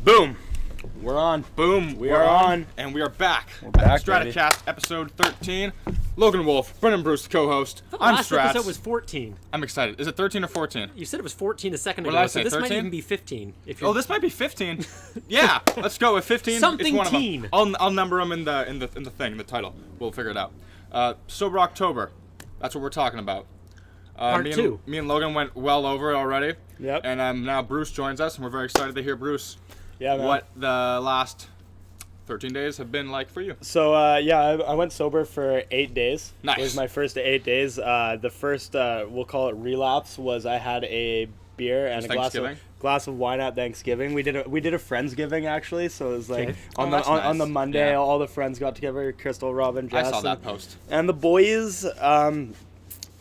Boom. We're on. Boom. We are on. And we are back. We're back, Stratocast episode 13. Logan Wolf, Brennan Bruce, co-host. I'm Stratts. last episode was 14. I'm excited. Is it 13 or 14? You said it was 14 a second What ago, did I so say, this 13? might even be 15. Oh, this might be 15. Yeah, let's go with 15. Something it's one teen. Of them. I'll number them in the title. We'll figure it out. Soberoctober. That's what we're talking about. Part two. Me and Logan went well over it already. Yep. And now Bruce joins us, and we're very excited to hear Bruce. Yeah, man. What the last 13 days have been like for you. So, I went sober for 8 days. Nice. It was my first 8 days. The first, we'll call it relapse, was I had a beer and a glass of wine at Thanksgiving. We did a Friendsgiving, actually, so it was like Okay. on the Monday, all the friends got together, Crystal, Robin, Jess. I saw that post. And the boys,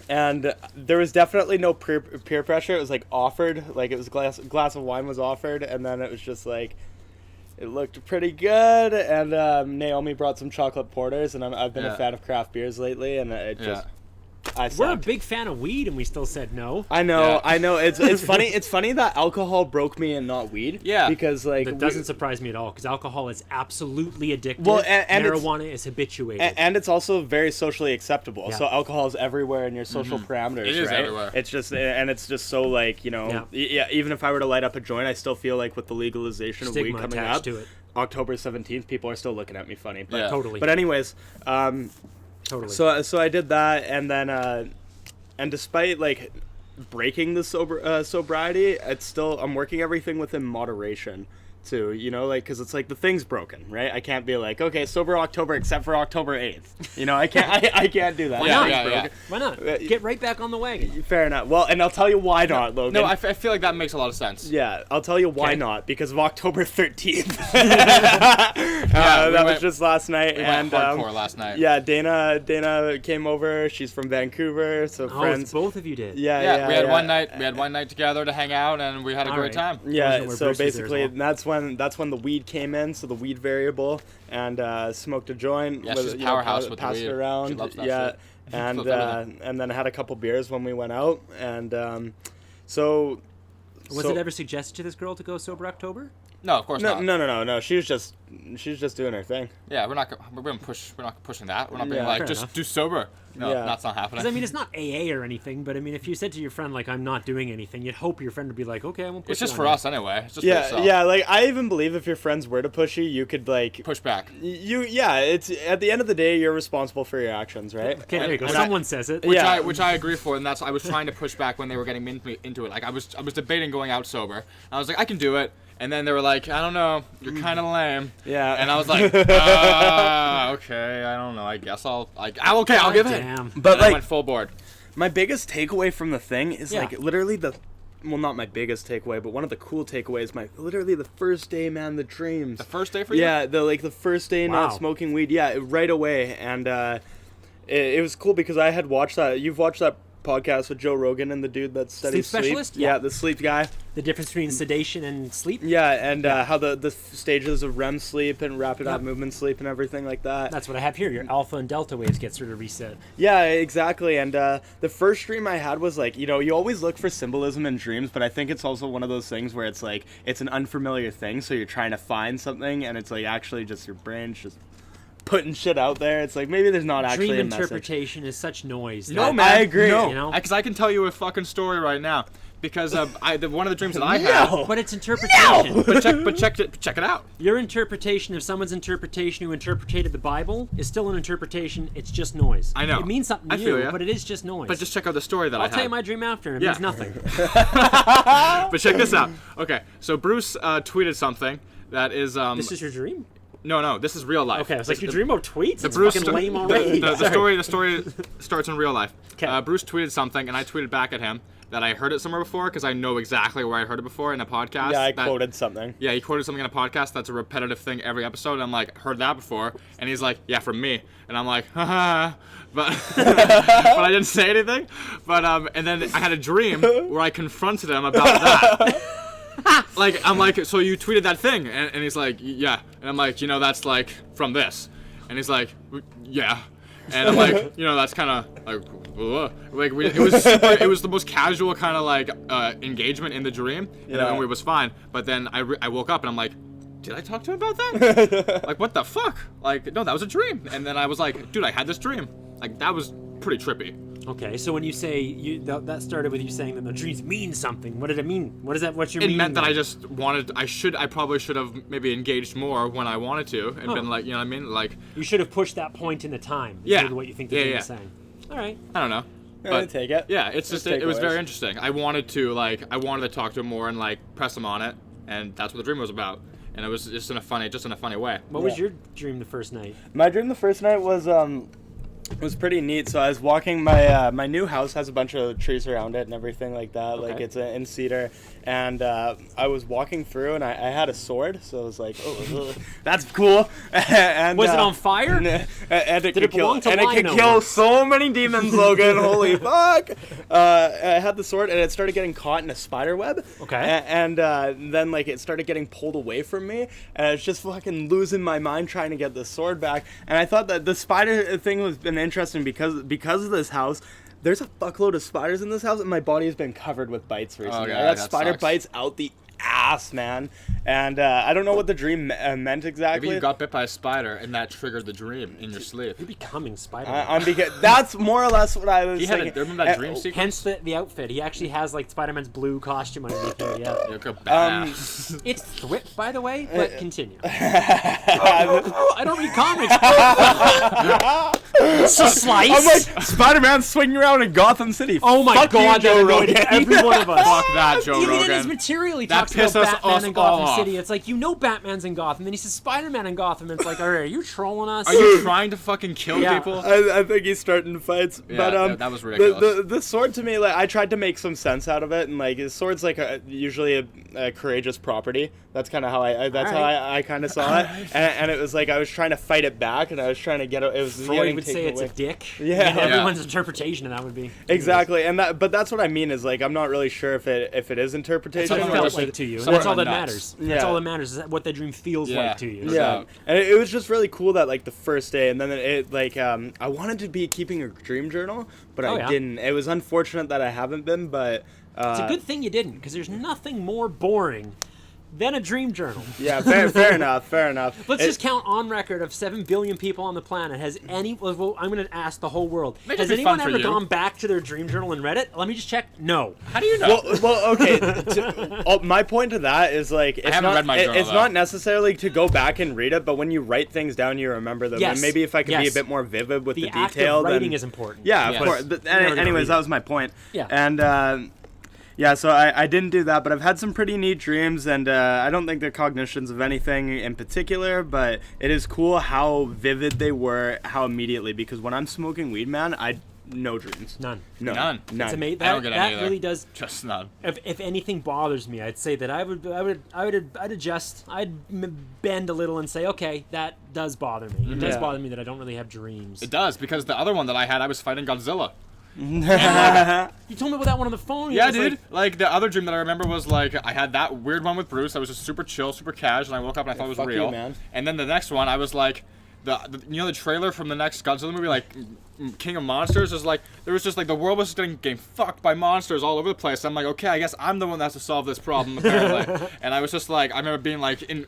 and there was definitely no peer pressure. It was like offered, like it was glass of wine was offered, and then it was just like, it looked pretty good, and Naomi brought some chocolate porters, and I've been a fan of craft beers lately, and it just, I sucked. We're a big fan of weed, and we still said no. I know, Yeah. I know. It's funny. It's funny that alcohol broke me and not weed. Yeah. Because like That doesn't surprise me at all, because alcohol is absolutely addictive. Well, and marijuana is habituated. and it's also very socially acceptable. Yeah. So alcohol is everywhere in your social parameters, It is right? everywhere. It's just, and it's just so like, you know, yeah. Even if I were to light up a joint, I still feel like with the legalization Stigma of weed coming attached up, to it. October 17th, people are still looking at me funny. But, Yeah. Totally. But anyways, Totally. so I did that, and then and despite like breaking the sobriety, it's still, I'm working everything within moderation too, you know, like, because it's like the thing's broken, right? I can't be like, okay, sober October except for October 8th, you know. I can't do that. Why Yeah, not? yeah, yeah. Why not? Get right back on the wagon. Fair enough. Well, and I'll tell you why not, Logan. No, I feel like that makes a lot of sense. Yeah, I'll tell you why Okay. not, because of October 13th. we That was went- just last night, We and went hardcore last night. yeah, Dana came over. She's from Vancouver, so Oh, friends. it's both of you did. Yeah, We had one night. We had one night together to hang out, and we had a All great right. time. Wasn't Yeah, where so Bruce was there as basically well. that's when the weed came in, so the weed variable, and smoked a joint. Yeah, with, she's a you know, powerhouse with the passed weed. it around. She loves that yeah, shit. and Loves everything. and then had a couple beers when we went out, and so. Was so, it ever suggested to this girl to go sober October? No, of course not. No. She was just doing her thing. Yeah, we're not pushing that. We're not being Yeah. like Fair just enough. do sober. No, Yeah. that's not happening. Because, I mean, it's not AA or anything, but, I mean, if you said to your friend, like, I'm not doing anything, you'd hope your friend would be like, okay, I won't push It's just you for on us anyway. It's just for Yeah, yourself. yeah. Like I even believe if your friends were to push you, you could like. Push back. It's at the end of the day, you're responsible for your actions, right? that. Okay, there you go. And Someone says it. Yeah. Which I agree for, and that's I was trying to push back when they were getting me into it. Like I was debating going out sober. I was like, I can do it, and then they were like, I don't know, you're kind of lame. Yeah. And I was like, okay, I don't know. I guess I'll give it. Damn. But And I like, went full board. my biggest takeaway from the thing is Yeah. like literally well, not my biggest takeaway, but one of the cool takeaways. Literally the first day, man, the dreams. The first day for you? Yeah, the first day not Wow. smoking weed. Yeah, right away, and it was cool because I had watched that. You've watched that podcast with Joe Rogan and the dude that studies Sleep specialist? Yeah, Yeah. the sleep guy. The difference between sedation and sleep? Yeah, and how the stages of REM sleep and rapid eye Yep. movement sleep and everything like that. That's what I have here. Your alpha and delta waves get sort of reset. Yeah, exactly. And the first dream I had was like, you know, you always look for symbolism in dreams, but I think it's also one of those things where it's like, it's an unfamiliar thing, so you're trying to find something, and it's like actually just your brain's just putting shit out there. It's like, maybe there's not actually Dream a message. interpretation is such noise. No, that- man. I agree. No, You know? because I can tell you a fucking story right now. Because one of the dreams that I had. No. But it's interpretation. But check it out. Your interpretation of someone's interpretation who interpreted the Bible is still an interpretation. It's just noise. I know. It means something I to feel you, ya. but it is just noise. But just check out the story that I I'll had. tell you my dream after, and it Yeah. means nothing. But check this out. Okay, so Bruce tweeted something that is This is your dream? no, this is real life. Okay, I was like, This- you dream about tweets? It's Bruce fucking lame the- already. the story starts in real life. 'Kay. Bruce tweeted something, and I tweeted back at him that I heard it somewhere before because I know exactly where I heard it before in a podcast. Yeah, I that- quoted something. Yeah, he quoted something in a podcast that's a repetitive thing every episode. And I'm like, heard that before, and he's like, yeah, from me, and I'm like, haha, but but I didn't say anything. But and then I had a dream where I confronted him about that. Like, I'm like, so you tweeted that thing, and he's like, yeah, and I'm like, you know, that's like from this, and he's like, yeah. And I'm like, you know, that's kind of like, it was the most casual kind of like engagement in the dream, and Yeah. it was fine. But then I woke up and I'm like, did I talk to him about that? Like, what the fuck? Like, no, that was a dream. And then I was like, dude, I had this dream. Like, that was pretty trippy. Okay, so when you say that started with you saying that the dreams mean something. What did it mean? What is that? What's your It meaning? meant that I just wanted. I probably should have maybe engaged more when I wanted to, and been like, you know what I mean? Like, you should have pushed that point in the time. Yeah. Maybe what you think the dream is saying. All right. I don't know. I take it. Yeah, it's just it was takeaways. very interesting. I wanted to talk to him more and like press him on it, and that's what the dream was about. And it was just in a funny way. What was your dream the first night? My dream the first night was pretty neat. So I was walking. My new house has a bunch of trees around it and everything like that. Okay. Like it's in cedar. And I was walking through and I had a sword. So I was like, oh, that's cool. And, Was it on fire? And it could belong to kill. And it could Lionel? kill so many demons, Logan. Holy fuck! I had the sword and it started getting caught in a spider web. Okay. And then like it started getting pulled away from me, and I was just fucking losing my mind trying to get the sword back. And I thought that the spider thing was been interesting because of this house. There's a fuckload of spiders in this house, and my body has been covered with bites recently. yeah, I got that spider sucks. bites out the ass, man. And I don't know what the dream meant exactly. Maybe you got bit by a spider, and that triggered the dream in your sleep. You're becoming Spider-Man. I'm because that's more or less what I was He had thinking. remember that dream sequence? Hence the outfit. He actually has like Spider-Man's blue costume underneath it. Yeah. You're a badass. It's Thwip, by the way, but continue. I don't read comics. Slice. I'm like Spider-Man swinging around in Gotham City. Oh my Fuck god, you, that Joe annoyed Rogan. every one of us. Fuck that, Joe Even in his Rogan. material, he That talks about pisses us Batman in Gotham all City. off. It's like, you know Batman's in Gotham. Then he says Spider-Man in Gotham. And it's like, all right, are you trolling us? Are you trying to fucking kill Yeah. people? I think he's starting fights, Yeah, but that was ridiculous. The sword to me, like I tried to make some sense out of it, and like his sword's like usually a courageous property. That's kind of how I kind of saw it, and it was like I was trying to fight it back, and I was trying to get it. It was Freud getting would taken say it's away. a dick. Yeah. And everyone's interpretation of that would be. Exactly, and but that's what I mean is like I'm not really sure if it is interpretation. That's what it Some felt just like like- to you. And some that's are all that nuts. matters. Yeah. That's all that matters is what that dream feels Yeah. like to you. No Yeah, doubt. and it was just really cool that like the first day, and then it like I wanted to be keeping a dream journal, but Oh, I yeah. didn't. It was unfortunate that I haven't been, but It's a good thing you didn't, because there's nothing more boring than a dream journal. yeah, fair enough, fair enough. Let's It- just count on record of 7 billion people on the planet. Has any? Well, I'm going to ask the whole world. Make it Has be anyone fun for ever you. gone back to their dream journal and read it? Let me just check. No. How do you know? Well, okay. My point to that is like it's haven't not read my journal, it's though. not necessarily to go back and read it, but when you write things down, you remember them. Yes. And maybe if I could be a Yes. bit more vivid with the, The act detail, of writing then is important. yeah, Yes. of course. But You're never gonna anyways, read that it. was my point. Yeah. And yeah, so I didn't do that, but I've had some pretty neat dreams, and I don't think they're cognitions of anything in particular, but it is cool how vivid they were, how immediately, because when I'm smoking weed, man, no dreams. None. No. None. It's amazing. I don't get any That either. really does. Just none. If anything bothers me, I'd say that I'd adjust. I'd bend a little and say, okay, that does bother me. It does Yeah. bother me that I don't really have dreams. It does, because the other one that I had, I was fighting Godzilla. You told me about that one on the phone. Yeah, It was dude. Like, the other dream that I remember was, like, I had that weird one with Bruce that was just super chill, super cash, and I woke up and I thought it was fuck real. you, man. And then the next one, I was like, you know the trailer from the next Godzilla movie, like King of Monsters, is like, there was just like the world was just getting fucked by monsters all over the place. I'm like, okay, I guess I'm the one that has to solve this problem apparently. And I was just like, I remember being like in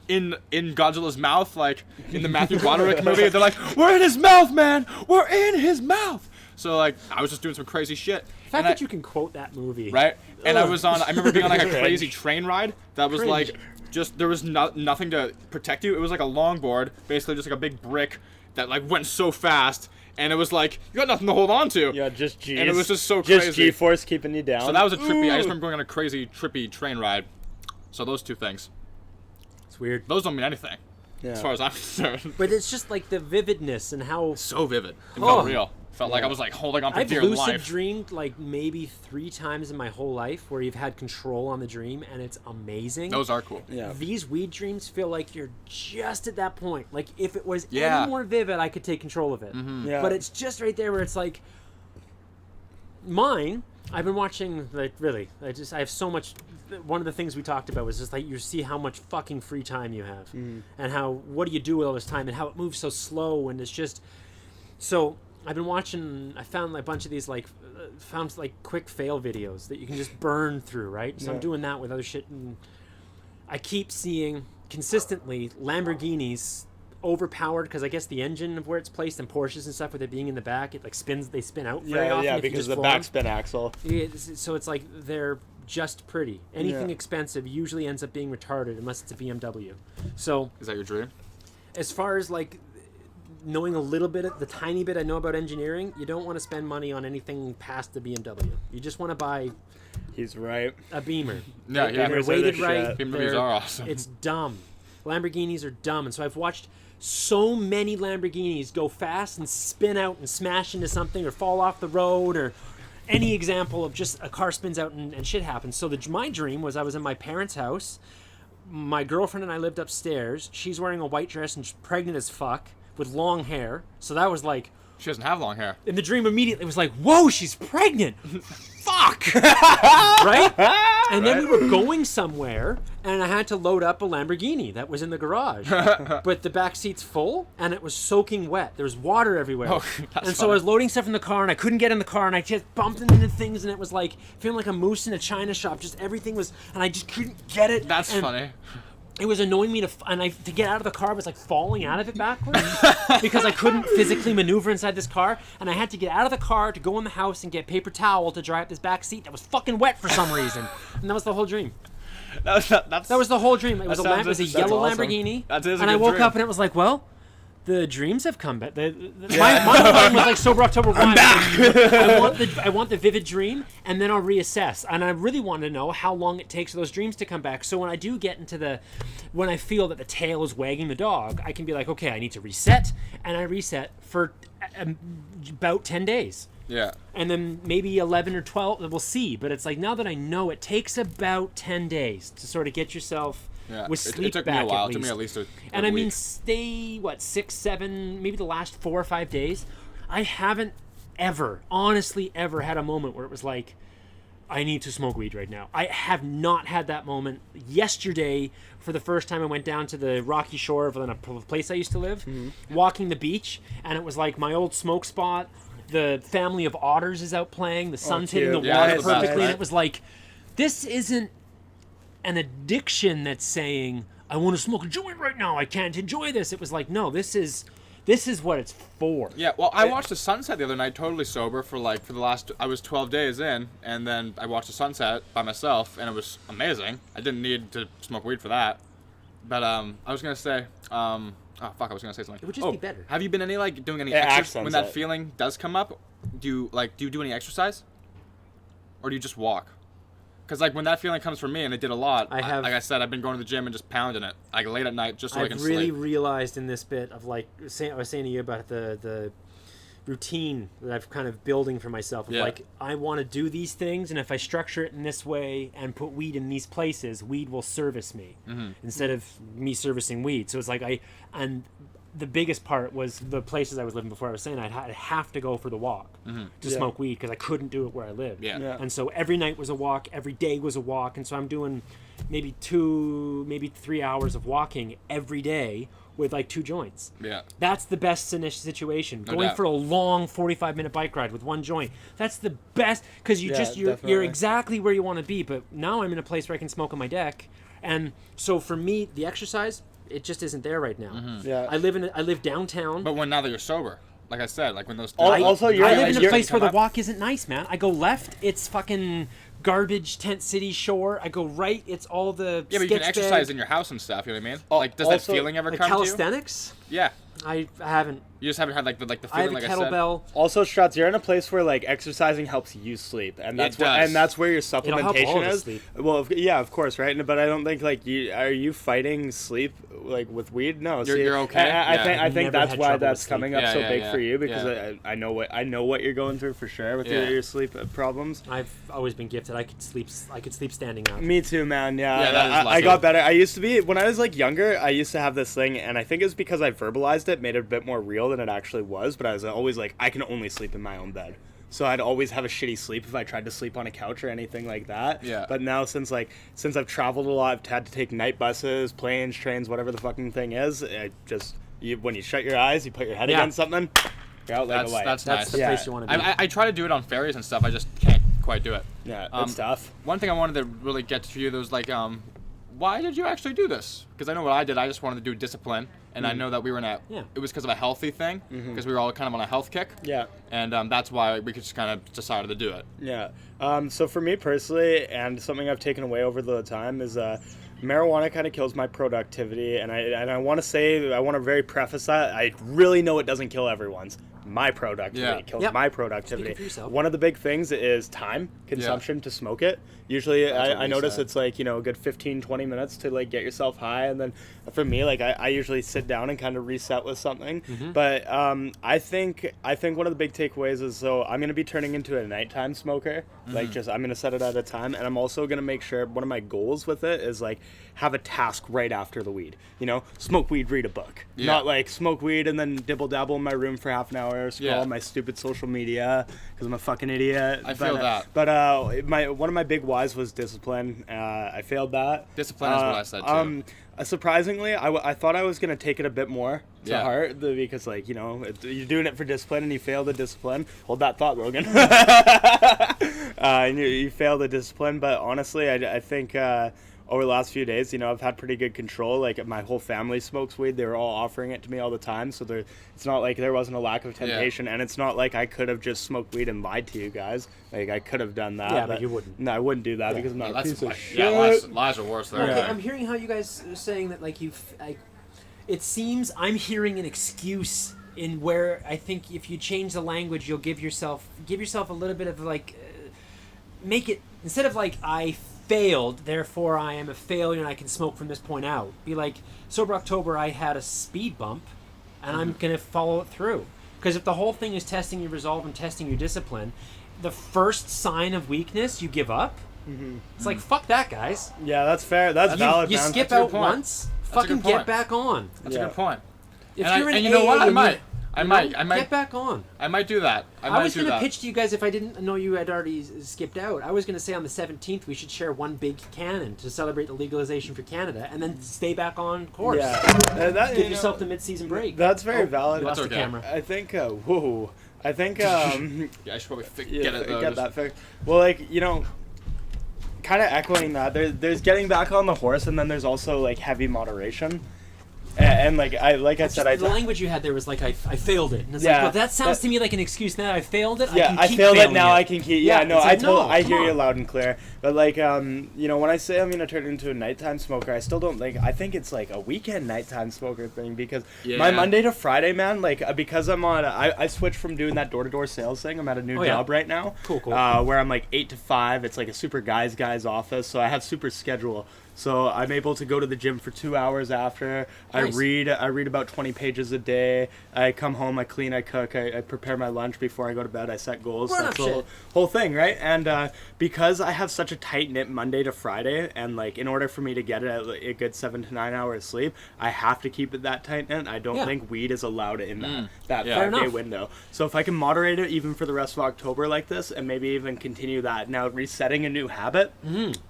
Godzilla's mouth, like in the Matthew Broderick movie, they're like, we're in his mouth, man, we're in his mouth. So like, I was just doing some crazy shit. The fact that you can quote that movie. Right? And I remember being on like a Cringe. crazy train ride that was Cringe. like, just, there was nothing to protect you. It was like a longboard, basically just like a big brick that like went so fast. And it was like, you got nothing to hold on to. Yeah, just G's. And it was just so Just crazy. G-force keeping you down. So that was a trippy, I just remember going on a crazy, trippy train ride. So those two things. It's weird. Those don't mean anything, Yeah. as far as I'm concerned. But it's just like the vividness and how So vivid. It Oh. felt real. Felt like I was like holding on for I've dear lucid life. dreamed like maybe 3 times in my whole life where you've had control on the dream, and it's amazing. Those are cool. Yeah. These weed dreams feel like you're just at that point. Like if it was Yeah. any more vivid, I could take control of it. Yeah. But it's just right there where it's like mine. I've been watching like really. I have so much. One of the things we talked about was just like you see how much fucking free time you have, and how what do you do with all this time, and how it moves so slow, and it's just so. I've been watching. I found like, a bunch of these found quick fail videos that you can just burn through, right? So I'm Yeah. doing that with other shit, and I keep seeing consistently Lamborghinis overpowered because I guess the engine of where it's placed and Porsches and stuff with it being in the back, it like spins. They spin out very often. Yeah, if you because just the floor 'em. backspin axle. So it's like they're just pretty. Anything Yeah. expensive usually ends up being retarded unless it's a BMW. So Is that your dream? as far as like knowing a little bit, the tiny bit I know about engineering, you don't want to spend money on anything past the BMW. You just want to buy He's right. a Beamer. Yeah, yeah. They're Beamers are weighted the right. shit. BMWs they're- are awesome. It's dumb. Lamborghinis are dumb, and so I've watched so many Lamborghinis go fast and spin out and smash into something or fall off the road or any example of just a car spins out and shit happens. So my dream was I was in my parents' house. My girlfriend and I lived upstairs. She's wearing a white dress and she's pregnant as fuck with long hair. So that was like, She doesn't have long hair. in the dream immediately it was like, whoa, she's pregnant. Fuck. Right? And then we were going somewhere and I had to load up a Lamborghini that was in the garage. But the back seat's full and it was soaking wet. There was water everywhere. Oh, that's and so funny. I was loading stuff in the car and I couldn't get in the car and I just bumped into things and it was like feeling like a moose in a china shop. Just everything was, and I just couldn't get it. That's And funny. it was annoying me to get out of the car. I was like falling out of it backwards because I couldn't physically maneuver inside this car, and I had to get out of the car to go in the house and get paper towel to dry up this back seat that was fucking wet for some reason. And that was the whole dream. That was the whole dream. It was That it was a sounds- yellow that's awesome. Lamborghini, That is a and I good woke dream. up and it was like, well, the dreams have come back. My mind was like Sober October 1. I'm back. I want the vivid dream, and then I'll reassess. And I really want to know how long it takes for those dreams to come back. So when I do get into when I feel that the tail is wagging the dog, I can be like, okay, I need to reset, and I reset for about 10 days. Yeah. And then maybe 11 or 12, we'll see. But it's like, now that I know, it takes about 10 days to sort of get yourself Yeah. with It sleep took back me a while. at It took me least. at least a And I mean, week. stay, 6, 7, maybe the last 4 or 5 days. I haven't ever, honestly, ever had a moment where it was like, I need to smoke weed right now. I have not had that moment. Yesterday, for the first time, I went down to the rocky shore of a place I used to live, walking the beach, and it was like my old smoke spot. The family of otters is out playing. The sun's hitting the cute. water Yeah, it's perfectly, nice. and it was like, this isn't an addiction that's saying, I want to smoke a joint right now. I can't enjoy this. It was like, no, this is what it's for. Yeah, well, I watched the sunset the other night totally sober for the last, I was 12 days in, and then I watched the sunset by myself, and it was amazing. I didn't need to smoke weed for that. But I was going to say, I was going to say something. It would just be better. Have you been doing any Yeah, exercise? When that sunset. feeling does come up, do you do any exercise? Or do you just walk? Because when that feeling comes from me, and it did a lot, like I said, I've been going to the gym and just pounding it, late at night, just so I can I've really sleep. realized in this bit of I was saying to you about the routine that I've kind of building for myself of Yeah. I want to do these things, and if I structure it in this way and put weed in these places, weed will service me instead of me servicing weed. So it's and the biggest part was the places I was living before. I was saying I'd have to go for the walk to smoke weed because I couldn't do it where I lived. Yeah. And so every night was a walk, every day was a walk, and so I'm doing maybe 2, maybe 3 hours of walking every day with 2 joints. Yeah. That's the best situation. No Going doubt. for a long 45-minute bike ride with 1 joint. That's the best because you're definitely. exactly where you want to be. But now I'm in a place where I can smoke on my deck, and so for me, the exercise, it just isn't there right now. Yeah. I live downtown. But now that you're sober, like I said, when those... Also, I you're live in a you're- place where the come up- walk isn't nice, man. I go left, it's fucking garbage tent city shore. I go right, it's all the Yeah, but you can sketch exercise bag. in your house and stuff, you know what I mean? Oh, Does that also, feeling ever Like come to you? calisthenics. Yeah. I haven't. You just haven't had the I have feeling a like I said? kettlebell. Also, Stratts, you're in a place where exercising helps you sleep, and that's It does. that's where your help all of supplementation us is. sleep. Well, yeah, of course, right? But I don't think are you fighting sleep with weed? No, You're okay? I Yeah. think Never that's had why trouble that's with coming sleep. up so Yeah, big yeah, for you because yeah. I know what you're going through for sure with Yeah. your sleep problems. I've always been gifted. I could sleep standing up. Me too, man. Yeah, Yeah, that is I lucky. got better. I used to be when I was younger. I used to have this thing, and I think it was because I verbalized it, made it a bit more real than it actually was. But I was always I can only sleep in my own bed. So I'd always have a shitty sleep if I tried to sleep on a couch or anything like that. Yeah. But now since I've traveled a lot, I've had to take night buses, planes, trains, whatever the fucking thing is. When you shut your eyes, you put your head Yeah. against something, you're out like a light. That's That's nice. the Yeah. place you want to be. I try to do it on ferries and stuff. I just can't quite do it. Yeah, it's tough. One thing I wanted to really get to you, there was why did you actually do this? Because I know what I did. I just wanted to do discipline, and I know that we were it was because of a healthy thing, because we were all kind of on a health kick. Yeah. And that's why we just kind of decided to do it. Yeah. So for me personally, and something I've taken away over the time is marijuana kind of kills my productivity, and I want to very preface that I really know it doesn't kill everyone's. My productivity. Yeah. It kills my productivity. yourself. One of the big things is time consumption to smoke it. Usually I notice it's like, a good 15-20 minutes to like get yourself high, and then for me, like I usually sit down and kind of reset with something. But I think one of the big takeaways is, so I'm going to be turning into a nighttime smoker. Like I'm going to set it at a time, and I'm also going to make sure one of my goals with it is like have a task right after the weed. Smoke weed, read a book. Not like smoke weed and then dibble dabble in my room for half an hour, scroll on my stupid social media because I'm a fucking idiot. I feel that. But one of my big whys was discipline. I failed that. Discipline is what I said too. Surprisingly, I thought I was going to take it a bit more to heart because, like, you're doing it for discipline and you fail the discipline. Hold that thought, Logan. You fail the discipline, but honestly, I think over the last few days, I've had pretty good control. Like, my whole family smokes weed. They were all offering it to me all the time, so it's not like there wasn't a lack of temptation, and it's not like I could have just smoked weed and lied to you guys. Like, I could have done that. Yeah, but you wouldn't. No, I wouldn't do that because I'm not a piece of shit. Yeah, lies are worse there. Okay, I'm hearing how you guys are saying that, like, it seems I'm hearing an excuse in where I think if you change the language, you'll give yourself a little bit of, like, make it, instead of, like, I failed, therefore I am a failure and I can smoke from this point out. Be like, Sober October, I had a speed bump, and I'm going to follow it through. Because if the whole thing is testing your resolve and testing your discipline, the first sign of weakness, you give up. It's like, fuck that, guys. Yeah, that's fair. That's valid, You man. skip That's a out good point. once, That's a fucking good point. get back on. That's a good point. If And you're in you know what? I might get back on. I might do that. I was going to pitch to you guys if I didn't know you had already skipped out. I was going to say on the 17th we should share one big cannon to celebrate the legalization for Canada, and then stay back on course. Yeah, Give yourself the mid-season break. That's very valid. You lost That's the okay. camera. I think. I think. Yeah, I should probably get that fixed. Well, like, kind of echoing that. There's getting back on the horse, and then there's also like heavy moderation. And like I said, the language you had there was like I failed it, and it's Yeah, like, well, that sounds to me like an excuse. Now I failed it. Yeah, I failed it. failing Now I can keep. Yeah, no, it's like, I hear come you on. loud and clear. But like, when I say I'm gonna turn into a nighttime smoker, I still don't think. I think it's like a weekend nighttime smoker thing because my Monday to Friday, man, like because I'm on. I switched from doing that door-to-door sales thing. I'm at a new job right now. Cool. Where I'm like 8 to 5. It's like a super guys office, so I have super schedule. So I'm able to go to the gym for 2 hours after. Nice. I read about 20 pages a day. I come home, I clean, I cook, I prepare my lunch before I go to bed. I set goals. Grown That's up the shit. whole thing, right? And because I have such a tight-knit Monday to Friday, and like in order for me to get a good 7 to 9 hours sleep, I have to keep it that tight-knit. I don't think weed is allowed in that 5-day window. So if I can moderate it even for the rest of October like this, and maybe even continue that, now resetting a new habit,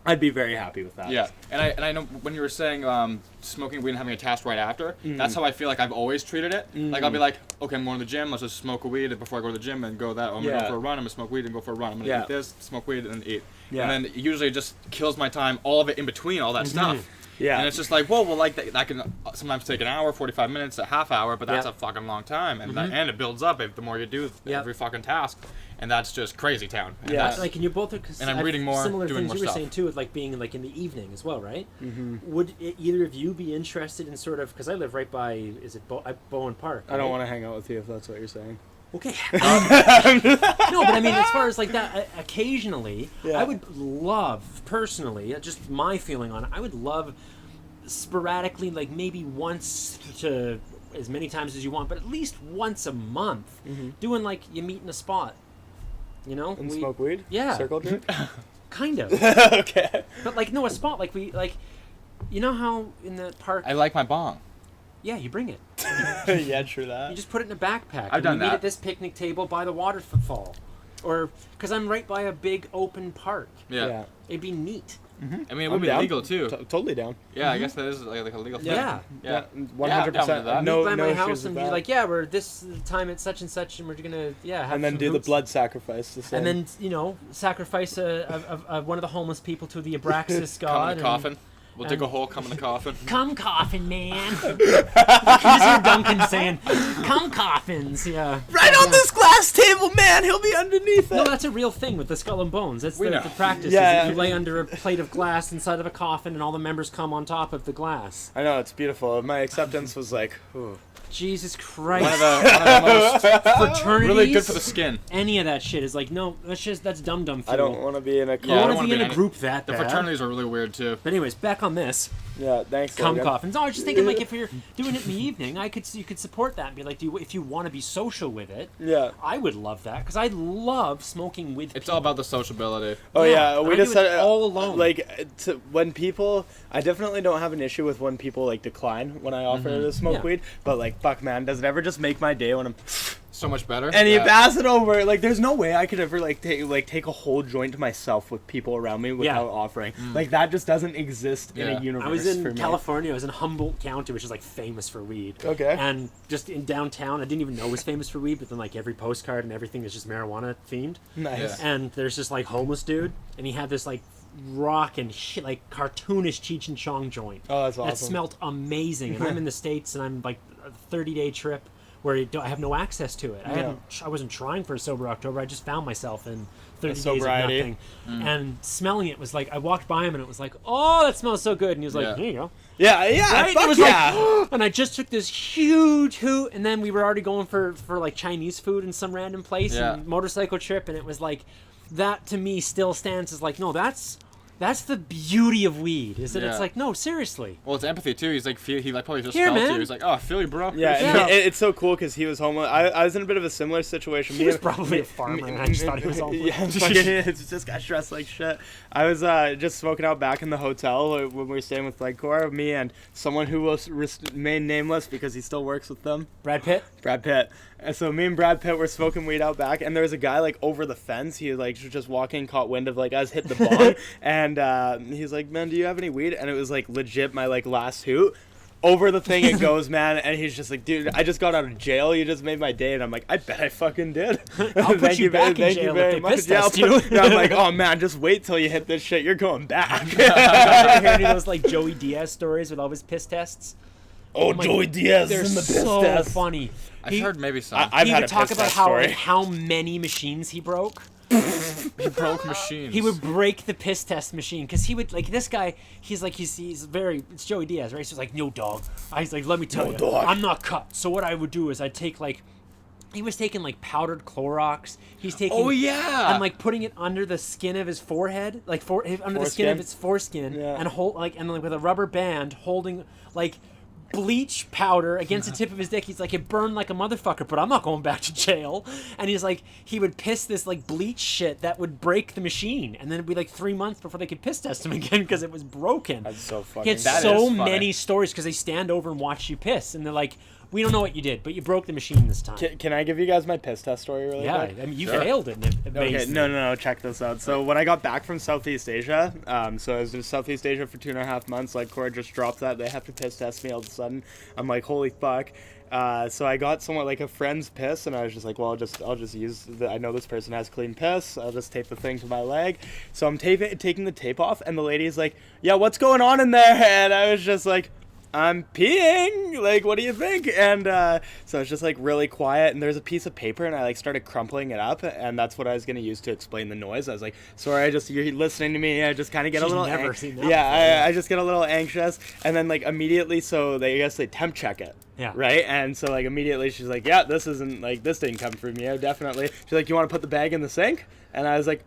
I'd be very happy with that. Yeah, and I know when you were saying smoking weed and having a task right after, that's how I feel like I've always treated it. Like I'll be like, okay, I'm going to the gym, let's just smoke a weed before I go to the gym and go that. I'm gonna go for a run, I'm gonna smoke weed and go for a run. I'm gonna eat this, smoke weed and eat. Yeah. And then usually it just kills my time, all of it in between, all that stuff. Yeah. And it's just like, well, like that can sometimes take an hour, 45 minutes, a half hour, but that's a fucking long time, and and it builds up the more you do every fucking task. And that's just crazy town. And that's, like, and you both are. And I'm reading more, similar doing things more you were stuff. saying too, with like being like in the evening as well, right? Would either of you be interested in sort of? Because I live right by. Is it Bowen Park? I don't want to hang out with you if that's what you're saying. Okay. No, but I mean, as far as like that, occasionally, I would love, personally, just my feeling on it, I would love sporadically, like maybe once to as many times as you want, but at least once a month, doing like you meet in a spot, And smoke weed? Yeah. Circle jerk? Kind of. Okay. But like, no, a spot like we like, you know how in the park? I like my bong. Yeah, you bring it. Yeah, true that. You just put it in a backpack. I've done and we meet that. at this picnic table by the waterfall, or because I'm right by a big open park. Yeah. It'd be neat. I mean, it would be down. legal too. Totally down. Yeah, I guess that is like a legal thing. Yeah. Yeah. 100%. that. No, Meet by no my issues house with and be that. like, yeah, we're this time at such and such, and we're gonna have And then some do the hoops. blood sacrifice. The same. And then sacrifice one of the homeless people to the Abraxas god. Come in the coffin. We'll dig a hole, come in the coffin. Come coffin, man. You just hear Duncan saying, come coffins. Yeah. Right on this glass table, man. He'll be underneath it. No, that's a real thing with the Skull and Bones. That's the practice. Yeah. Is that you lay under a plate of glass inside of a coffin, and all the members come on top of the glass. I know, it's beautiful. My acceptance was like, ooh. Jesus Christ. One of the most Fraternities. really good for the skin. Any of that shit is like, no, that's dum-dum fuel. I don't want to be in a You Yeah, I don't don't want to wanna be in be a group that The bad. fraternities are really weird too. But anyways, back on this. Yeah, thanks. Cum Logan. coffins. No, I was just thinking, like, if you're doing it in the evening, you could support that and be like, if you want to be social with it, Yeah. I would love that because I love smoking with It's people. all about the sociability. Oh yeah, we I just do it said all alone. Like when people, I definitely don't have an issue with when people like decline when I offer to smoke Yeah. weed. But like, fuck, man, does it ever just make my day when I'm So much better. and you Yeah. pass it over? Like, there's no way I could ever take a whole joint to myself with people around me without offering. Like that just doesn't exist in Yeah. a universe. I was for in me. California. I was in Humboldt County, which is like famous for weed. Okay. And just in downtown, I didn't even know it was famous for weed, but then like every postcard and everything is just marijuana themed. Nice. Yeah. And there's this like homeless dude, and he had this like rock and shit, like cartoonish Cheech and Chong joint. Oh, that's awesome. That smelled amazing. And I'm in the States, and I'm like a 30-day trip where I have no access to it. I wasn't trying for a sober October. I just found myself in 30 days of sobriety. nothing. And smelling it was like, I walked by him and it was like, oh, that smells so good. And he was like, Yeah. here you go. Yeah, Right? fuck It was yeah. like, and I just took this huge hoot, and then we were already going for like Chinese food in some random place Yeah. and motorcycle trip, and it was like, that to me still stands as like, no, that's the beauty of weed, is that Yeah. it's like, no, seriously. Well, it's empathy too. He's like, he like probably just Here, felt man. you. He's like, oh, I feel you, bro. Yeah, and Yeah. it's so cool because he was homeless. I was in a bit of a similar situation. He was probably a farmer, and I just thought he was all Yeah, it's just got dressed like shit. I was just smoking out back in the hotel when we were staying with Flagcore. Me and someone who will remain nameless because he still works with them. Brad Pitt? Brad Pitt. And so me and Brad Pitt were smoking weed out back, and there was a guy like over the fence. He like was just walking, caught wind of like us hit the bong, and he's like, "Man, do you have any weed?" And it was like legit my like last hoot. Over the thing it goes, man, and he's just like, "Dude, I just got out of jail. You just made my day." And I'm like, "I bet I fucking did." I'll put you back in jail if they piss test you. Yeah, I'm like, "Oh man, just wait till you hit this shit. You're going back." You ever hear any of those like Joey Diaz stories with all his piss tests? Oh, my- Joey Diaz They're is in the piss so test. funny. I've heard maybe some. I've He had would a talk piss about test how story. like, how many machines he broke. He broke machines. He would break the piss test machine because he would like this guy. He's very. It's Joey Diaz, right? So he's like, no dog. He's like, let me tell No you, dog. I'm not cut. So what I would do is I'd take like, he was taking like powdered Clorox. He's taking. Oh yeah. And like putting it under the skin of his forehead, like under the skin Foreskin? of his foreskin, Yeah. and like with a rubber band holding like bleach powder against the tip of his dick. He's like, it burned like a motherfucker, but I'm not going back to jail. And he's like, he would piss this like bleach shit that would break the machine, and then it'd be like 3 months before they could piss test him again because it was broken. That's so fucking. He had That so is funny. many stories because they stand over and watch you piss, and they're like, we don't know what you did, but you broke the machine this time. Can I give you guys my piss test story really Yeah, quick? I mean, you Sure. failed it. And it Okay, amazed no, me. check this out. So when I got back from Southeast Asia, so I was in Southeast Asia for 2.5 months, like Cora just dropped that, they have to piss test me all of a sudden. I'm like, holy fuck. So I got somewhat like a friend's piss, and I was just like, well, I'll just use I know this person has clean piss, I'll just tape the thing to my leg. So I'm taking the tape off, and the lady's like, yeah, what's going on in there? And I was just like, I'm peeing, like, what do you think? And so it's just like really quiet, and there's a piece of paper, and I like started crumpling it up, and that's what I was gonna use to explain the noise. I was like, sorry, you're listening to me, I just kind of get She's a little never seen that yeah, I just get a little anxious, and then like immediately, so I guess they temp check it. Yeah. Right? And so like immediately she's like, yeah, this didn't come from you, definitely. She's like, you want to put the bag in the sink? And I was like,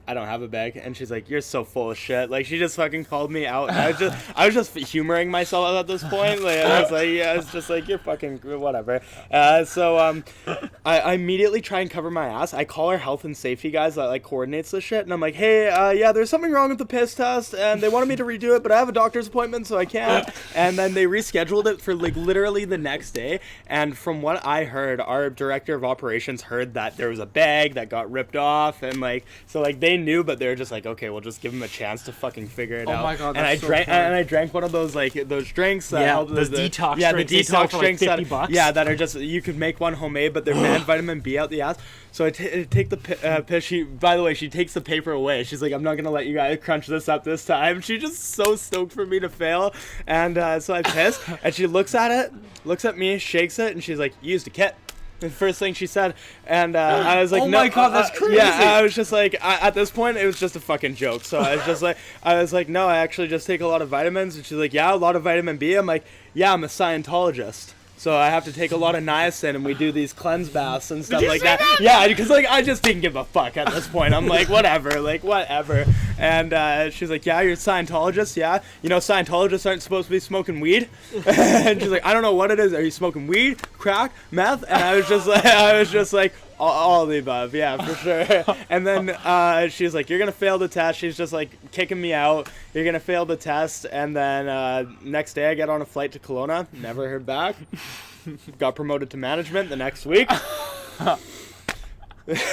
I don't have a bag. And she's like, you're so full of shit. Like, she just fucking called me out. And I was just humoring myself at this point. Like, I was like, yeah, it's just like, you're fucking whatever. So I immediately try and cover my ass. I call our health and safety guys that like coordinates this shit. And I'm like, hey, yeah, there's something wrong with the piss test. And they wanted me to redo it, but I have a doctor's appointment, so I can't. And then they rescheduled it for like literally the next day. And from what I heard, our director of operations heard that there was a bag that got ripped off. And like, so like they they knew, but they were just like, okay, we'll just give him a chance to fucking figure it out. Oh my God, and I that's so drank, funny. and I drank one of those like those drinks that help those detox yeah, drinks the they sell detox for, like, drinks that $50. yeah, that are just you could make one homemade, but they're man vitamin B out the ass. So I take the piss. She, by the way, she takes the paper away. She's like, I'm not gonna let you guys crunch this up this time. She's just so stoked for me to fail, and so I piss, and she looks at it, looks at me, shakes it, and she's like, "You used a kit." The first thing she said, and I was like, Oh "No, my God, that's crazy." Yeah, I was just like, at this point, it was just a fucking joke. So I was like, "No, I actually just take a lot of vitamins." And she's like, "Yeah, a lot of vitamin B." I'm like, "Yeah, I'm a Scientologist. So I have to take a lot of niacin, and we do these cleanse baths and stuff like that." Yeah, because like I just didn't give a fuck at this point. I'm like, whatever. And she's like, "Yeah, you're a Scientologist. Yeah, you know Scientologists aren't supposed to be smoking weed." And she's like, "I don't know what it is. Are you smoking weed, crack, meth?" And I was just like, all of the above. Yeah, for sure. And then she's like, "You're gonna fail the test." She's just like kicking me out. "You're gonna fail the test." And then next day I get on a flight to Kelowna. Never heard back. Got promoted to management the next week.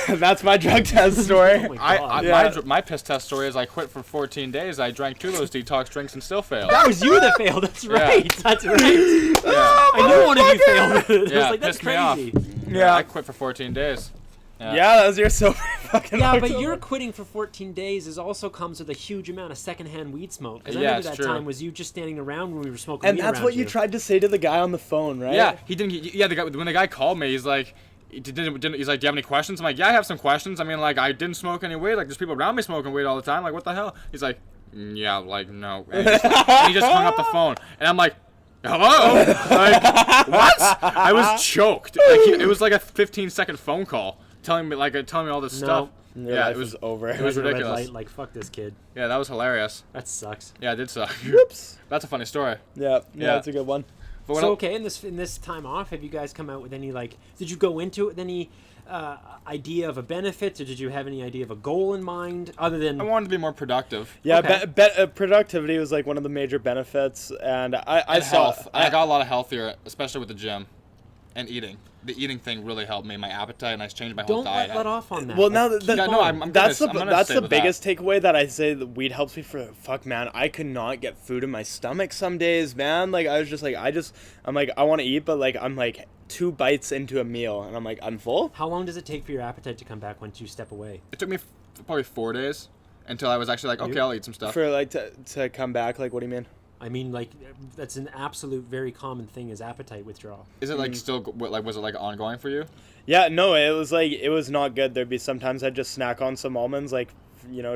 That's my drug test story. Oh my God. Yeah. My piss test story is I quit for 14 days. I drank 2 of those detox drinks and still failed. That was you that failed. That's right. That's right. Yeah, I knew one of you failed. I was Yeah, like, that's pissed me off. crazy. Yeah. I quit for 14 days. Yeah, that was your sober fucking Yeah, but October. your quitting for 14 days also comes with a huge amount of secondhand weed smoke. Because I Yeah, remember it's that true. time was you just standing around when we were smoking And weed that's around what you tried to say to the guy on the phone, right? Yeah, he didn't. Yeah, the guy, when the guy called me, he's like, he's like, "Do you have any questions?" I'm like, "Yeah, I have some questions. I mean, like, I didn't smoke any weed. Like, there's people around me smoking weed all the time. Like, what the hell?" He's like, "Yeah, like, no." And he just hung up the phone, and I'm like, "Hello?" Like, what? I was choked. Like, it was like a 15-second phone call telling me all this stuff. Your Yeah, life it was over. It was Red ridiculous. light, like, fuck this kid. Yeah, that was hilarious. That sucks. Yeah, it did suck. Whoops. That's a funny story. Yeah, Yeah. that's a good one. But when So I- okay, in this time off, have you guys come out with any, like, did you go into it with any idea of a benefit, or did you have any idea of a goal in mind other than I wanted to be more productive. Yeah, Okay. productivity was like one of the major benefits, and I And saw health. I got a lot of healthier, especially with the gym and eating. The eating thing really helped me, my appetite, and I changed my whole don't diet. let off on that? Well, now Like, that Yeah, no, I'm that's gonna the stay with biggest takeaway that I say that weed helps me for. Fuck, man, I could not get food in my stomach some days, man. Like I was just like I'm like I want to eat, but like I'm like 2 bites into a meal, and I'm like I'm full. how long does it take for your appetite to come back once you step away? It took me probably 4 days until I was actually like, okay, I'll eat some stuff. For like to come back, like what do you mean? I mean, like, that's an absolute very common thing is appetite withdrawal. Is it like still like was it like ongoing for you? Yeah, no, it was not good. There'd be sometimes I'd just snack on some almonds, like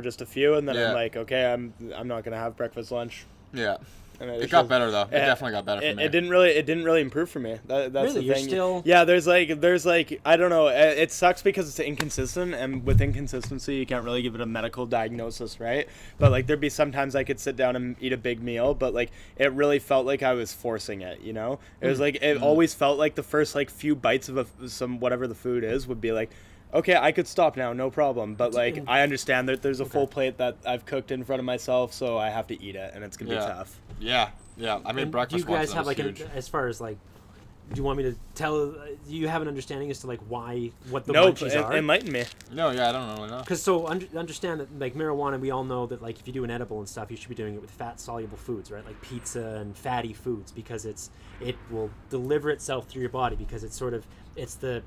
just a few, and then Yeah. I'm like, okay, I'm not gonna have breakfast, lunch. Yeah. And It got better though. It definitely got better for me. It didn't really improve for me. That's Really? the You're thing. still- Yeah, there's like I don't know. It sucks because it's inconsistent, and with inconsistency, you can't really give it a medical diagnosis, right? But like there'd be sometimes I could sit down and eat a big meal, but like it really felt like I was forcing it. It was like it always felt like the first like few bites of some whatever the food is would be like, okay, I could stop now, no problem. But like I understand that there's a full plate that I've cooked in front of myself, so I have to eat it, and it's gonna be tough. Yeah. I made And breakfast do you guys once. have And like it was huge. as far as like, do you want me to tell? Do you have an understanding as to like what the Nope, munchies are? enlighten me. No, yeah, I don't really know. Because so understand that like marijuana, we all know that like if you do an edible and stuff, you should be doing it with fat soluble foods, right? Like pizza and fatty foods, because it will deliver itself through your body because it's the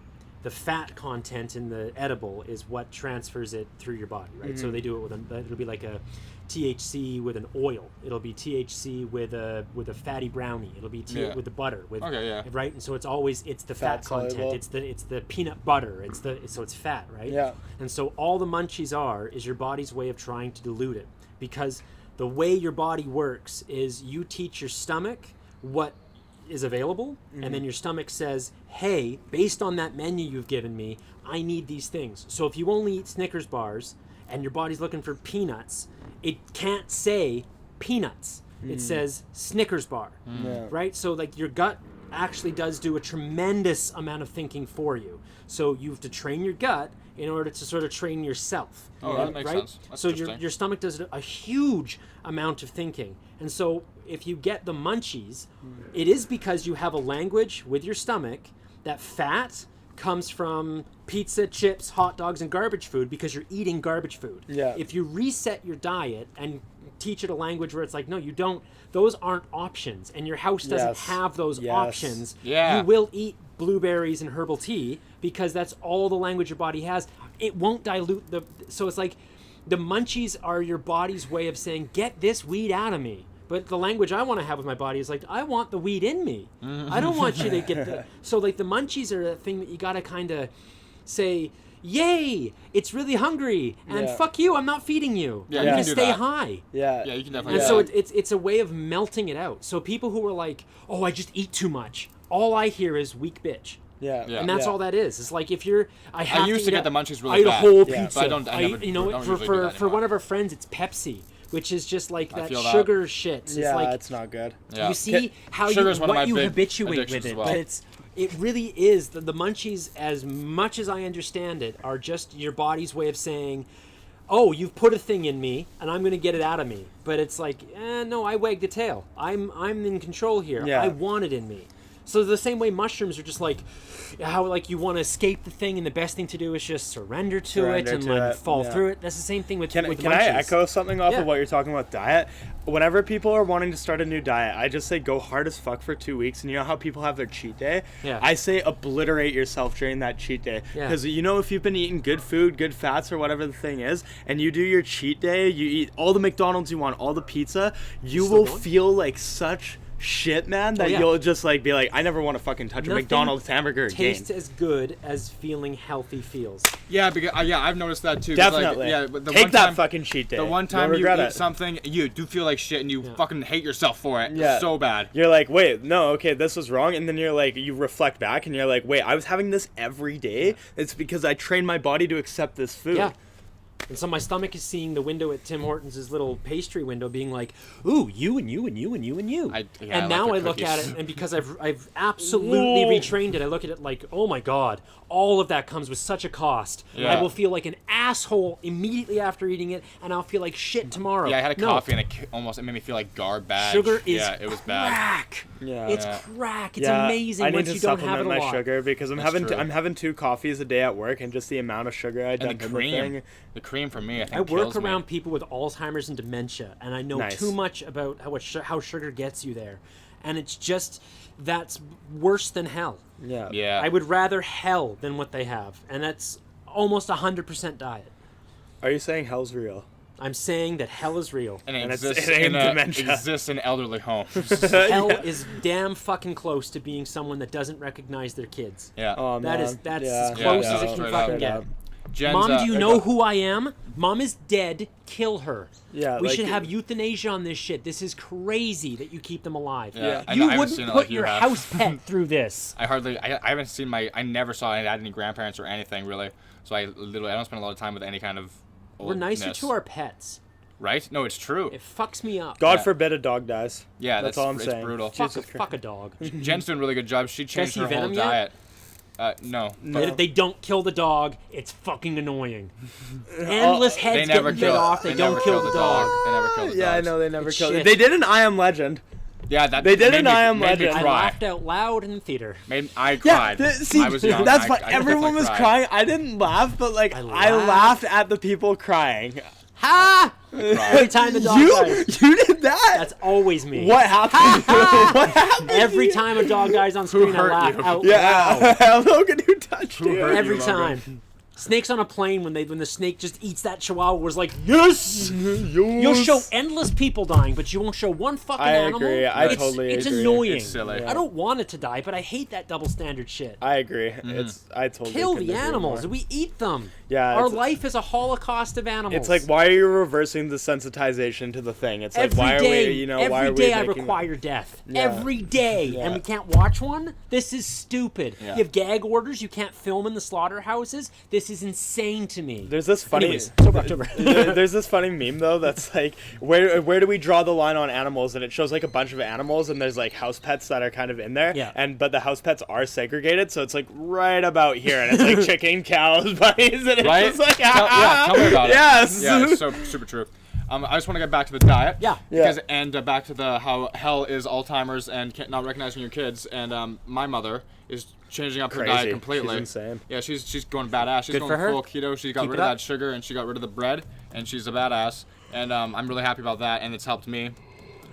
fat content in the edible is what transfers it through your body, right? So they do it with it'll be like a THC with an oil. It'll be THC with a fatty brownie. It'll be with the butter. Okay, yeah. Right, and so it's the fat content. soluble. It's the peanut butter. So it's fat, right? Yeah. And so all the munchies is your body's way of trying to dilute it, because the way your body works is you teach your stomach what is available, and then your stomach says, hey, based on that menu you've given me, I need these things. So if you only eat Snickers bars and your body's looking for peanuts, it can't say peanuts. It says Snickers bar, Yeah. right? So like your gut actually does do a tremendous amount of thinking for you. So you have to train your gut in order to sort of train yourself. Oh, that makes sense. That's so interesting. your stomach does a huge amount of thinking. And so if you get the munchies, it is because you have a language with your stomach that fat comes from pizza, chips, hot dogs, and garbage food because you're eating garbage food. Yeah. If you reset your diet and teach it a language where it's like, no, you don't, those aren't options, and your house doesn't Yes. have those Yes. options, Yeah. you will eat blueberries and herbal tea because that's all the language your body has. It won't dilute the, so it's like the munchies are your body's way of saying, get this weed out of me. But the language I want to have with my body is like, I want the weed in me. I don't want you to get the... So, like, the munchies are a thing that you got to kind of say, yay, it's really hungry, and Yeah. fuck you, I'm not feeding you. Yeah, you you can can do stay that. high. Yeah. Yeah, you can definitely. And do so that. it's a way of melting it out. So people who are like, oh, I just eat too much, all I hear is weak bitch. Yeah. Yeah. And that's all that is. It's like if you're, I used to eat get the munchies really I eat a bad. whole Yeah. pizza. But I don't- I never- you know, don't for usually do that for anymore. one of our friends, it's Pepsi, which is just like that feel that. sugar shit. It's Yeah, like it's not good. Yeah. you see how Sugar you is one of my what you big habituate addictions with as it, well. but it really is the munchies. As much as I understand it, are just your body's way of saying, oh, you've put a thing in me, and I'm going to get it out of me. But it's like, no, I wag the tail. I'm in control here. Yeah. I want it in me. So the same way mushrooms are just like how like you want to escape the thing, and the best thing to do is just surrender to it Surrender and to like it, fall yeah. through it. That's the same thing with Can with I munchies. echo something off Yeah. of what you're talking about diet? Whenever people are wanting to start a new diet, I just say go hard as fuck for 2 weeks. And you know how people have their cheat day? Yeah. I say obliterate yourself during that cheat day. Yeah. Because you know if you've been eating good food, good fats, or whatever the thing is, and you do your cheat day, you eat all the McDonald's you want, all the pizza, you Still will going? feel like such shit, man, that yeah. you'll just like be like, I never want to fucking touch a Nothing McDonald's hamburger again. tastes as good as feeling healthy feels. Yeah, because I've noticed that too. 'cause, like, Definitely. yeah, but the Take one that time, fucking cheat day. The one You'll time you regret eat it. something, you do feel like shit, and you Yeah. fucking hate yourself for it. Yeah. It's so bad. You're like, wait, no, okay, this was wrong. And then you're like, you reflect back and you're like, wait, I was having this every day. It's because I trained my body to accept this food. Yeah. And so my stomach is seeing the window at Tim Hortons' little pastry window being like, ooh, you and you and you and you and you. I and like now the I look at cookies. it, and because I've absolutely Whoa. retrained it, I look at it like, oh my God, all of that comes with such a cost. Yeah. I will feel like an asshole immediately after eating it, and I'll feel like shit tomorrow. Yeah, I had a No. coffee and it made me feel like garbage. Sugar is yeah, it was bad. crack. Yeah. It's Yeah. crack. It's Yeah, amazing I need once to you don't have supplement it a my lot. sugar because I'm That's true. having 2 coffees a day at work, and just the amount of sugar I And dump the in the cream, thing. the cream for me, I think I work kills me. around people with Alzheimer's and dementia, and I know Nice. too much about how sugar gets you there, and it's just that's worse than hell. Yeah. Yeah. I would rather hell than what they have, and that's almost 100% diet. Are you saying hell's real? I'm saying that hell is real. And it And exists, it ain't in dementia. exists in elderly homes. Hell is damn fucking close to being someone that doesn't recognize their kids. yeah. Oh, That man. is- that's Yeah. as close as it can fucking straight get. up. Jen's, Mom, do you know okay. who I am? Mom is dead. Kill her. Yeah, we like- should have euthanasia on this shit. This is crazy that you keep them alive. Yeah, I You know, I haven't wouldn't seen it put like you your have. house pet through this. I haven't seen I never saw any grandparents or anything really. So I don't spend a lot of time with any kind of We're nicer oldness. to our pets. Right? No, it's true. It fucks me up. God Yeah. forbid a dog dies. Yeah, that's all I'm it's saying. brutal. Jesus Fuck a dog. Jen's doing a really good job. She changed see her whole Venom yet? diet. No. No. If they don't kill the dog, it's fucking annoying. Endless They heads never getting bit kill. off. They They don't never kill the dog. They never kill the Yeah, I dogs. know they never It's killed shit. it. They did an I Am Legend. Yeah, that They did made an me- I Am made me Legend. I cry. laughed out loud in the theater. I Yeah, cried. see, I was young. that's I- fine. I Everyone definitely was cried. crying. I didn't laugh, but like I I laughed. laughed at the people crying. Ha! Every time the dog dies. You did that. That's always me. What happened? What happened? Every time a dog dies on screen, I hurt laugh you? out loud. Yeah, Logan, who touched you? hurt you? Every Logan. time. Snakes on a plane when the snake just eats that chihuahua was like, yes! You'll show endless people dying, but you won't show one fucking I animal. agree. I It's- totally It's agree. annoying. It's silly. I don't want it to die, but I hate that double standard shit. I agree. Mm-hmm. I totally Kill couldn't the agree animals. more. We eat them. Yeah, Our it's- life is a holocaust of animals. It's like, why are you reversing the sensitization to the thing? It's like, Every why day, are we, why every are day we I making- require death. Yeah. Every day. Yeah. And we can't watch one? This is stupid. Yeah. You have gag orders. You can't film in the slaughterhouses. This is insane to me. There's this funny. Anyways, Sober October. There's this funny meme though that's like, where do we draw the line on animals? And it shows like a bunch of animals, and there's like house pets that are kind of in there. Yeah. But the house pets are segregated, so it's like right about here, and it's like chicken, cows, bunnies, and it's Right? just like Tell me about it. Yes. Yeah, it's so super true. I just want to get back to the diet. Yeah. Because back to the how hell is Alzheimer's and not recognizing your kids. And my mother is changing up her diet completely. She's insane. Yeah, she's going badass. She's Good going for her. full keto. She got Keep rid it of up. that sugar and she got rid of the bread. And she's a badass. And I'm really happy about that. And it's helped me.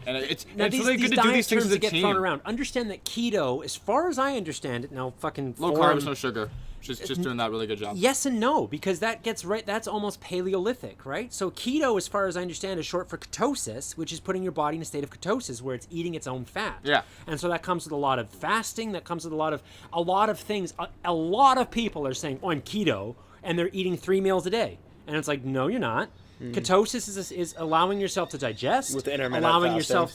And it's really good to do these things as a get team. thrown around. Understand that keto, as far as I understand it, now fucking Low carbs, no sugar. She's just doing that really good job. Yes and no, because that gets right. That's almost Paleolithic, right? So keto, as far as I understand, is short for ketosis, which is putting your body in a state of ketosis where it's eating its own fat. Yeah. And so that comes with a lot of fasting. That comes with a lot of things. A lot of people are saying, "Oh, I'm keto," and they're eating 3 meals a day, and it's like, no, you're not. Ketosis is allowing yourself to digest, With intermittent allowing fasting. yourself,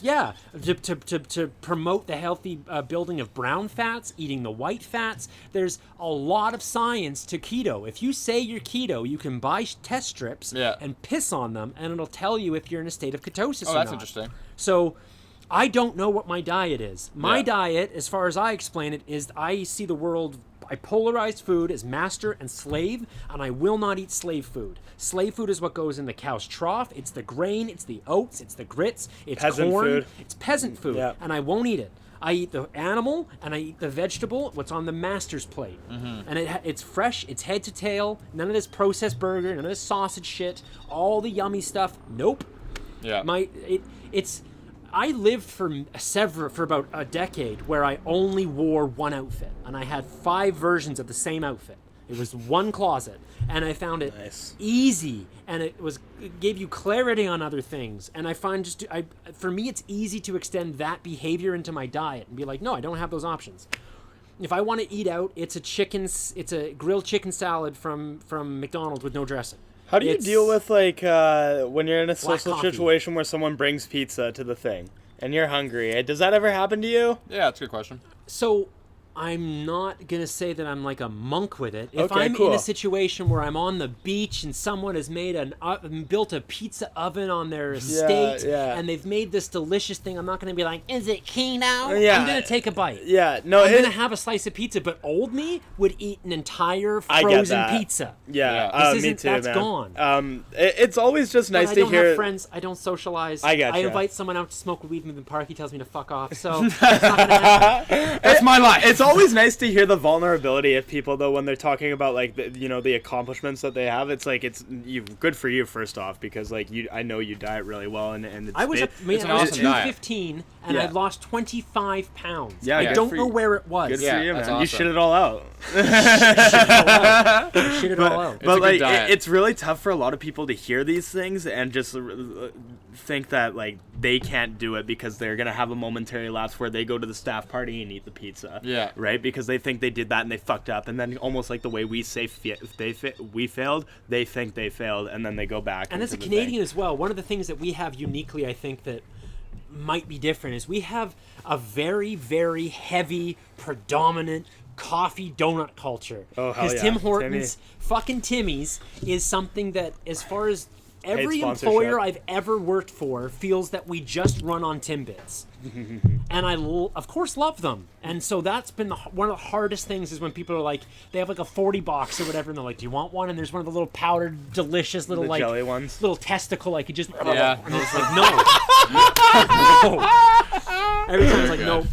to promote the healthy building of brown fats, eating the white fats. There's a lot of science to keto. If you say you're keto, you can buy test strips and piss on them, and it'll tell you if you're in a state of ketosis or not. Oh, that's interesting. So I don't know what my diet is. My diet, as far as I explain it, is I see the world. I polarize food as master and slave, and I will not eat slave food. Slave food is what goes in the cow's trough. It's the grain, it's the oats, it's the grits, it's Peasant corn. food. It's peasant food, and I won't eat it. I eat the animal, and I eat the vegetable, what's on the master's plate. And it's fresh, it's head to tail, none of this processed burger, none of this sausage shit, all the yummy stuff. Nope. Yeah. I lived for about a decade where I only wore one outfit, and I had 5 versions of the same outfit. It was one closet, and I found it easy, and it gave you clarity on other things. And I find for me, it's easy to extend that behavior into my diet and be like, no, I don't have those options. If I want to eat out, it's a grilled chicken salad from McDonald's with no dressing. How do you deal with when you're in a social coffee. situation where someone brings pizza to the thing and you're hungry? Does that ever happen to you? Yeah, that's a good question. So I'm not going to say that I'm like a monk with it. If Okay, I'm cool. in a situation where I'm on the beach and someone has made built a pizza oven on their estate and they've made this delicious thing, I'm not going to be like, is it keto? Yeah. I'm going to take a bite. Yeah, no, I'm going to have a slice of pizza, but old me would eat an entire frozen that. pizza. Yeah, This me isn't- too, that's man. gone. It's always just nice I to don't hear. have friends. I don't socialize. I gotcha. I invite someone out to smoke weed in the park. He tells me to fuck off. So it's not going to happen. That's my life. It's always nice to hear the vulnerability of people, though, when they're talking about like the accomplishments that they have. It's like good for you, first off, because like I know you diet really well, and it's I was an I was awesome diet. 215 and I lost 25 pounds. Yeah, I good don't for know you. where it was. good Yeah, for you, man. that's You awesome. shit it all out. Shit it all out. a But good like diet. it's really tough for a lot of people to hear these things and just think that like they can't do it because they're gonna have a momentary lapse where they go to the staff party and eat the pizza. Yeah. Right? Because they think they did that and they fucked up, and then almost like the way we say we failed, they think they failed, and then they go back. And as a into the Canadian thing. as well, one of the things that we have uniquely, I think, that might be different is we have a very, very heavy, predominant coffee donut culture. Oh, hell yeah. Tim Hortons, Timmy. fucking Timmy's, is something that, as far as every sponsorship. employer I've ever worked for feels that we just run on Timbits. And I, of course, love them. And so that's been one of the hardest things is when people are like, they have like a 40 box or whatever, and they're like, do you want one? And there's one of the little powdered, delicious little The like jelly ones. little testicle I could just Yeah. and it's like no. No. Every time it's like no.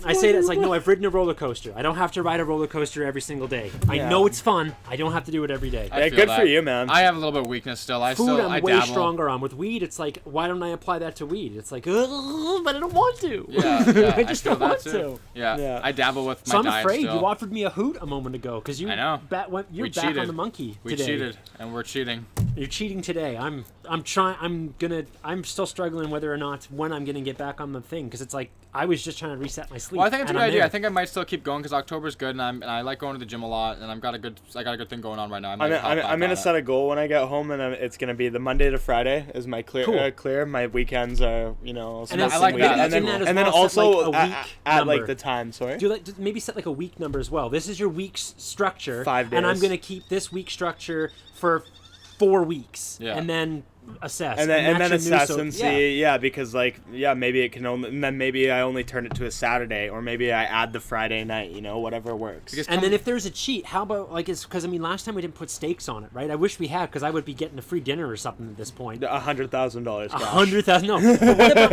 I say that it's like no, I've ridden a roller coaster. I don't have to ride a roller coaster every single day. I Yeah. know it's fun. I don't have to do it every day. I Yeah, feel good that. for you, man. I have a little bit of weakness still. I Food, I'm way dabble. stronger on. With weed, it's like, why don't I apply that to weed? It's like, ugh, but I don't want to. Yeah, I just feel don't that want too. to. Yeah. Yeah. I dabble with my So I'm diet afraid. still. You offered me a hoot a moment ago because you. I know. You're We back cheated. on the monkey We today. cheated, and we're cheating. You're cheating today. I'm still struggling whether or not when I'm gonna get back on the thing because it's like I was just trying to reset my sleep. Well, I think it's a and good I'm idea. there. I think I might still keep going because October's good, and I like going to the gym a lot, and I got a good thing going on right now. I'm gonna set a goal when I get home, and it's gonna be the Monday to Friday is my clear. Cool. Clear. My weekends are I'll And smoke I some like weed. that. And then, In that as and then well, set, also like, a week at like number. the time. Sorry. Do like maybe set like a week number as well. This is your week's structure. 5 And I'm days. gonna keep this week structure for 4 weeks. Yeah. And then assess. And then that's your new assess and see, because like, maybe it can only, and then maybe I only turn it to a Saturday, or maybe I add the Friday night, whatever works. And then if there's a cheat, how about like, because I mean, last time we didn't put steaks on it, right? I wish we had, because I would be getting a free dinner or something at this point. $100,000. $100,000, no. But what about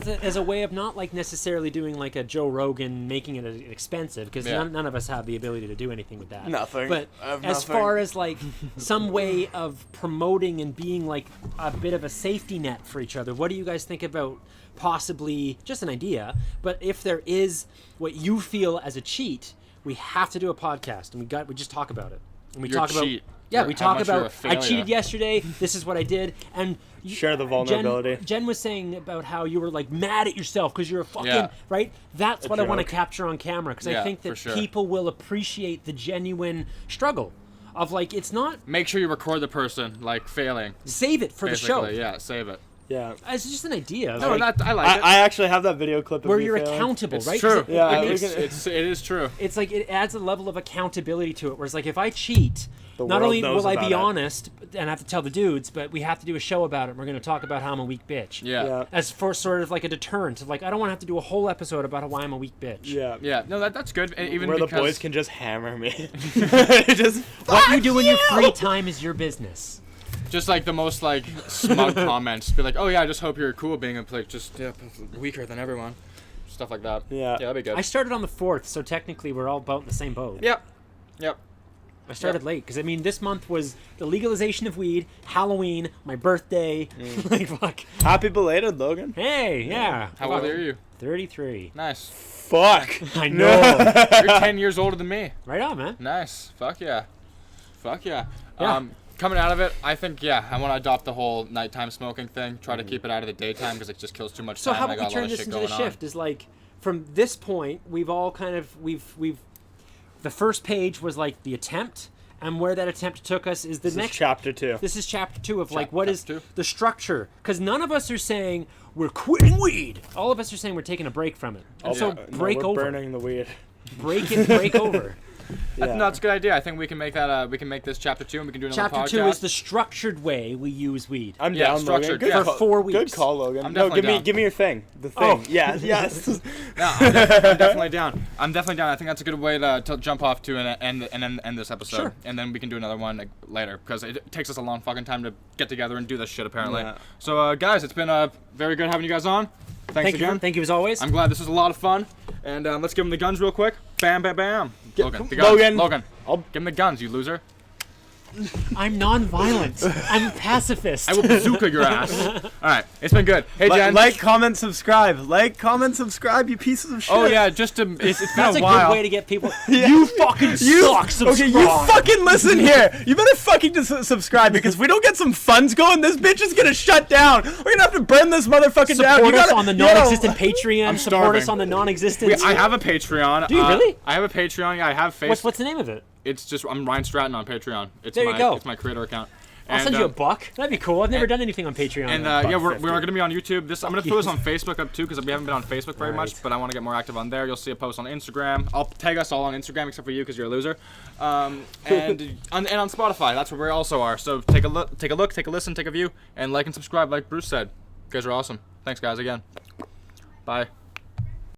like, as a way of not like necessarily doing like a Joe Rogan, making it expensive, because none of us have the ability to do anything with that. Nothing. But as far as like some way of promoting and being like a bit of a safety net for each other, what do you guys think about possibly, just an idea, but if there is what you feel as a cheat, we have to do a podcast, and we just talk about it. And we talk about cheat. we talk about I cheated yesterday, this is what I did, and share the vulnerability. Jen was saying about how you were like mad at yourself because you're a fucking right. That's what I want to capture on camera, because I think that people will appreciate the genuine struggle of like, it's not. Make sure you record the person like failing. Save it for basically. the show. Yeah, save it. Yeah, it's just an idea. No, like, I like it. I actually have that video clip of where me you're failing. accountable, It's right? true. It is true. It's like it adds a level of accountability to it. Whereas like if I cheat, not world only knows will I about be it. honest and have to tell the dudes, but we have to do a show about it. We're going to talk about how I'm a weak bitch. Yeah. As for sort of like a deterrent of like, I don't want to have to do a whole episode about why I'm a weak bitch. Yeah. Yeah. No, that's good. Even where because the boys can just hammer me. Just What you do in your free time is your business. just like the most like smug comments, be like, oh yeah, I just hope you're cool being like just weaker than everyone, stuff like that. Yeah. that'd be good. I started on the 4th, so technically we're all about in the same boat. Yep. I started late because I mean this month was the legalization of weed, Halloween, my birthday. Like fuck. Happy belated, Logan. Hey, yeah. How old are you? 33. Nice. Fuck. I know. You're 10 years older than me. Right on, man. Nice. Fuck yeah. Yeah. Coming out of it, I think I want to adopt the whole nighttime smoking thing. Try to keep it out of the daytime because it just kills too much So time. how I about got we a lot turn of this shit into the going on. shift? Is like from this point we've all kind of we've the first page was like the attempt, and where that attempt took us is the This next is chapter 2. This is chapter 2 of like what is chapter 2. the structure, because none of us are saying we're quitting weed. All of us are saying we're taking a break from it. And so break we're over. burning the weed. Break it, break over. No, that's a good idea. I think we can make that. We can make this chapter 2, and we can do another Chapter podcast. 2 is the structured way we use weed. I'm Yeah, down, Logan. structured, Good yeah. For call, 4 weeks. Good call, Logan. I'm No, definitely down. give me your thing. The thing. Oh. Yeah, yes. No, I'm definitely down. I'm definitely down. I think that's a good way to jump off to and end this episode. Sure. And then we can do another one like, later, because it takes us a long fucking time to get together and do this shit, apparently. Yeah. So, guys, it's been very good having you guys on. Thanks again. Thank you as always. I'm glad this was a lot of fun. And let's give him the guns real quick. Bam, bam, bam. Logan, the guns. Logan. I'll give him the guns, you loser. I'm non-violent. I'm a pacifist. I will bazooka your ass. All right, it's been good. Hey, Jen. Like, comment, subscribe. Like, comment, subscribe, you pieces of shit. Oh yeah, just to it's been That's a a while. good way to get people. You fucking suck. Subscribe. Okay, you fucking listen here. You better fucking subscribe, because if we don't get some funds going, this bitch is gonna shut down. We're gonna have to burn this motherfucking down. Support us on the non-existent Patreon. I'm Support starving. us on the non-existent. I have a Patreon. Do you really? I have a Patreon. Yeah, I have Facebook. What's the name of it? It's just I'm Ryan Stratton on Patreon. It's There you go. It's my creator account. I'll send you a buck. That'd be cool. I've never done anything on Patreon. And yeah, we're gonna be on YouTube. I'm gonna throw this on Facebook up too, because we haven't been on Facebook very much, but I want to get more active on there. You'll see a post on Instagram. I'll tag us all on Instagram except for you, because you're a loser. And on Spotify, that's where we also are. So take a look, take a listen, take a view, and like and subscribe, like Bruce said. You guys are awesome. Thanks, guys, again. Bye.